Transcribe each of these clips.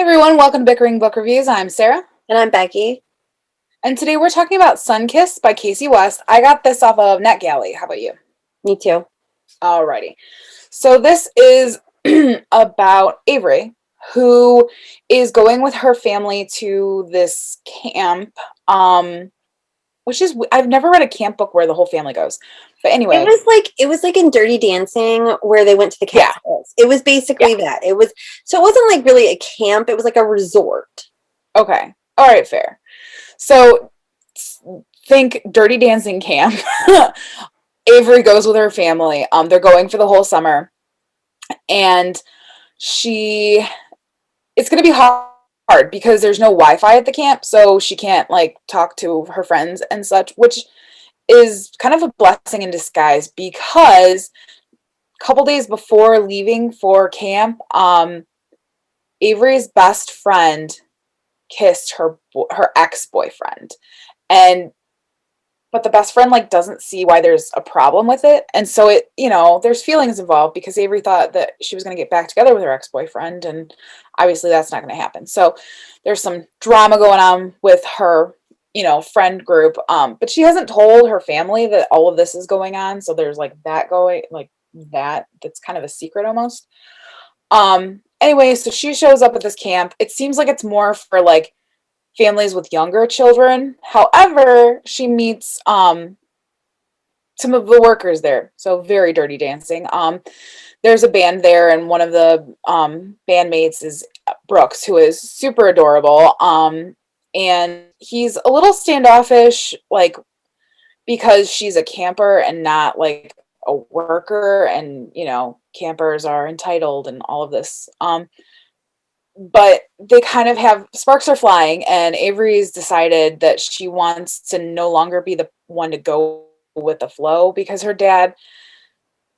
Everyone, welcome to Bickering Book Reviews. I'm Sarah. And I'm Becky. And today we're talking about Sunkissed by Kasie West. I got this off of NetGalley. How about you? Me too. Alrighty. So this is about Avery, who is going with her family to this camp, which is, I've never read a camp book where the whole family goes. But anyway. It was like in Dirty Dancing where they went to the Yeah. Catskills. It was basically that. It wasn't like really a camp, it was like a resort. Okay. All right, fair. So think Dirty Dancing camp. Avery goes with her family. They're going for the whole summer. And it's going to be hard because there's no Wi-Fi at the camp, so she can't like talk to her friends and such, which is kind of a blessing in disguise because a couple days before leaving for camp, Avery's best friend kissed her ex-boyfriend, but the best friend like doesn't see why there's a problem with it, and so there's feelings involved because Avery thought that she was going to get back together with her ex-boyfriend, and obviously that's not going to happen. So there's some drama going on with her friend group, but she hasn't told her family that all of this is going on, so there's like that going, like that's kind of a secret almost. Anyway, so she shows up at this camp. It seems like it's more for like families with younger children. However, she meets some of the workers there. So very Dirty Dancing. There's a band there, and one of the bandmates is Brooks, who is super adorable. And he's a little standoffish, like, because she's a camper and not like a worker, and campers are entitled and all of this. But they kind of have sparks are flying, and Avery's decided that she wants to no longer be the one to go with the flow, because her dad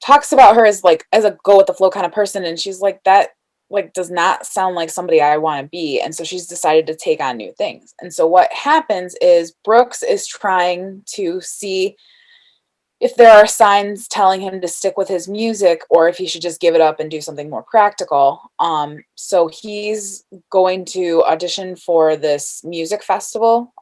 talks about her as a go with the flow kind of person, and she's like, that like does not sound like somebody I want to be. And so she's decided to take on new things. And so what happens is Brooks is trying to see if there are signs telling him to stick with his music or if he should just give it up and do something more practical. So he's going to audition for this music festival.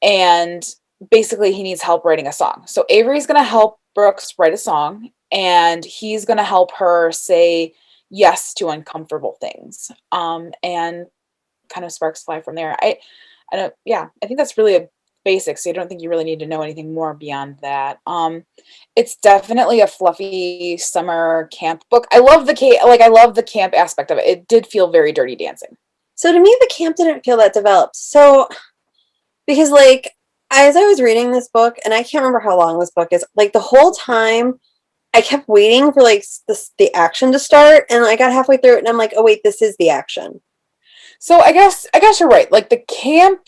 And basically he needs help writing a song. So Avery's going to help Brooks write a song, and he's going to help her say yes to uncomfortable things. And kind of sparks fly from there. I think that's really a basics, so I don't think you really need to know anything more beyond that. It's definitely a fluffy summer camp book. I love the camp aspect of it. It did feel very Dirty Dancing. So to me, the camp didn't feel that developed. So because like as I was reading this book, and I can't remember how long this book is, like the whole time I kept waiting for like the action to start, and I got halfway through it and I'm like, oh wait, this is the action. So I guess you're right. Like the camp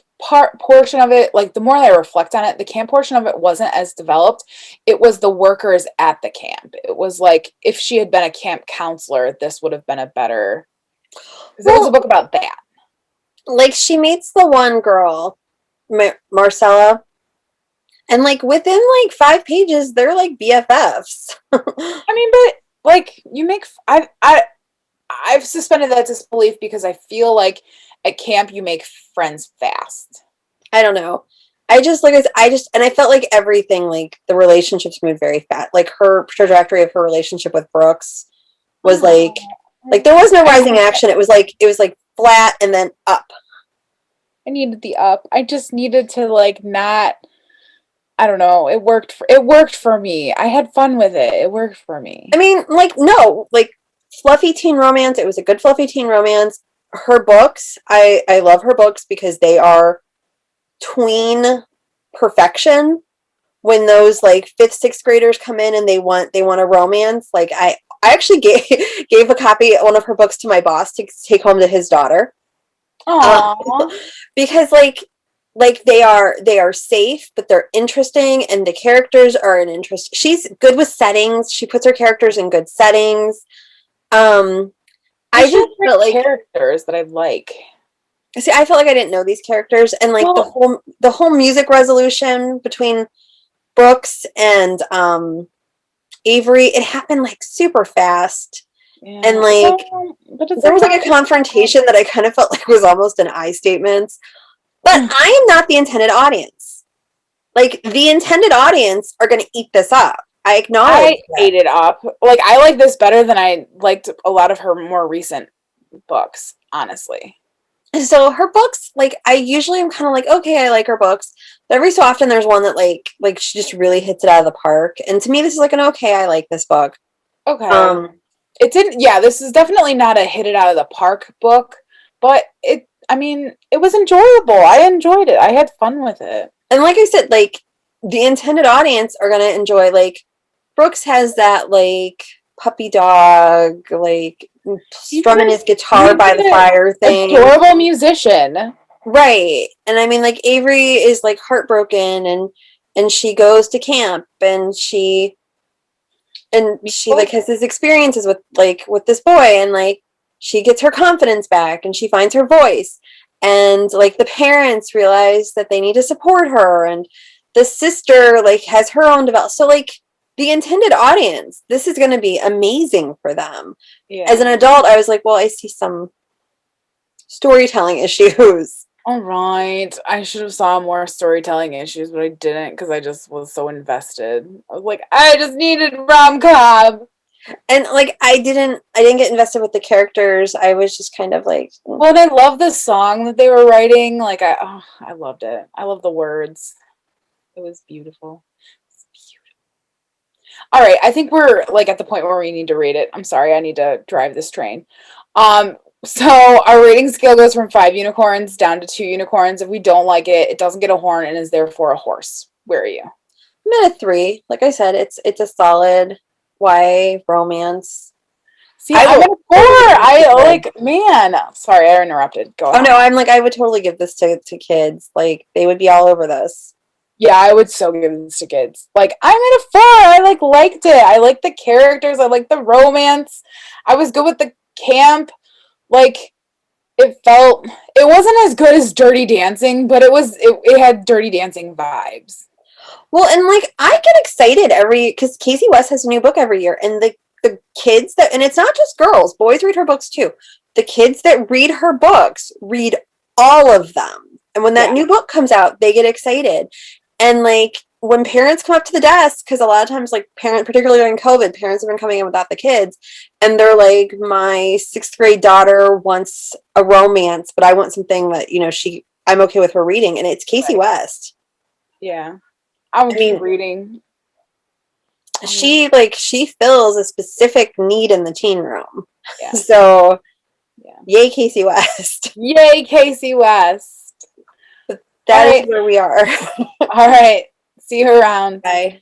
portion of it, like the more I reflect on it, the camp portion of it wasn't as developed. It was the workers at the camp. It was like if she had been a camp counselor, this would have been a better, because it was a book about that. Like she meets the one girl, Marcella, and like within like 5 pages they're like BFFs. I mean, but like I've suspended that disbelief because I feel like at camp you make friends fast. I don't know. And I felt like everything, like the relationships moved very fast. Like her trajectory of her relationship with Brooks was like there was no rising action. It was like flat and then up. I needed the up. I just needed to like not. I don't know. It worked for me. I had fun with it. It worked for me. I mean, like no, like fluffy teen romance. It was a good fluffy teen romance. Her books, I love her books because they are tween perfection. When those like 5th, 6th graders come in and they want a romance, like I actually gave a copy of one of her books to my boss to take home to his daughter. Because like they are safe, but they're interesting, and the characters are an interest. She's good with settings. She puts her characters in good settings. I just felt like characters that I like. See, I felt like I didn't know these characters, and like the whole music resolution between Brooks and Avery, it happened like super fast. And Yeah. like But it's there was like a sometimes. confrontation that I kind of felt like was almost an I statement. But I am not the intended audience. Like the intended audience are going to eat this up. I acknowledge I that. ate it up. Like I like this better than I liked a lot of her more recent books, honestly. So her books, like I usually am kind of like, okay, I like her books. But every so often there's one that like she just really hits it out of the park. And to me, this is like an okay, I like this book. Okay. Um, It didn't, yeah, this is definitely not a hit it out of the park book, but I mean, it was enjoyable. I enjoyed it. I had fun with it. and like I said, like the intended audience are gonna enjoy. Like Brooks has that like puppy dog, like strumming his guitar He's by the an fire thing. adorable musician. Right. And I mean like Avery is like heartbroken and she goes to camp and she like has these experiences with this boy and like she gets her confidence back and she finds her voice and like the parents realize that they need to support her and the sister like has her own develop so like the intended audience this is going to be amazing for them. As an Yeah. adult I was like well I see some storytelling issues. All right. I should have saw more storytelling issues, but I didn't because I just was so invested. I was like, I just needed rom-com. And like I didn't get invested with the characters. I was just kind of like Well, and I love the song that they were writing. Like I loved it. I love the words. It was beautiful. It's beautiful. All right, I think we're like at the point where we need to rate it. I'm sorry, I need to drive this train. So our rating scale goes from 5 unicorns down to 2 unicorns. If we don't like it, it doesn't get a horn and is therefore a horse. Where are you? I'm at a 3. Like I said, it's a solid YA romance. See, I I'm at will a 4. I like, man. Sorry, I interrupted. Go Oh no, ahead. I'm like I would totally give this to kids. Like they would be all over this. Yeah, I would so give this to kids. Like, I'm at a 4. I like liked it. I liked the characters. I liked the romance. I was good with the camp. Like, it wasn't as good as Dirty Dancing, but it had Dirty Dancing vibes. Well, and like I get excited every because Kasie West has a new book every year, and the kids that and it's not just girls, boys read her books too. The kids that read her books read all of them, and when that Yeah. new book comes out, they get excited. And like when parents come up to the desk, because a lot of times, like particularly during COVID, parents have been coming in without the kids, and they're like, "My sixth grade daughter wants a romance, but I want something that I'm okay with her reading," and it's Kasie Right. West. Yeah. I will I keep mean, reading. she fills a specific need in the teen room. Yeah. So Yeah. yay, Kasie West. Yay, Kasie West. All That is right. where we are. All right. See you around. Bye.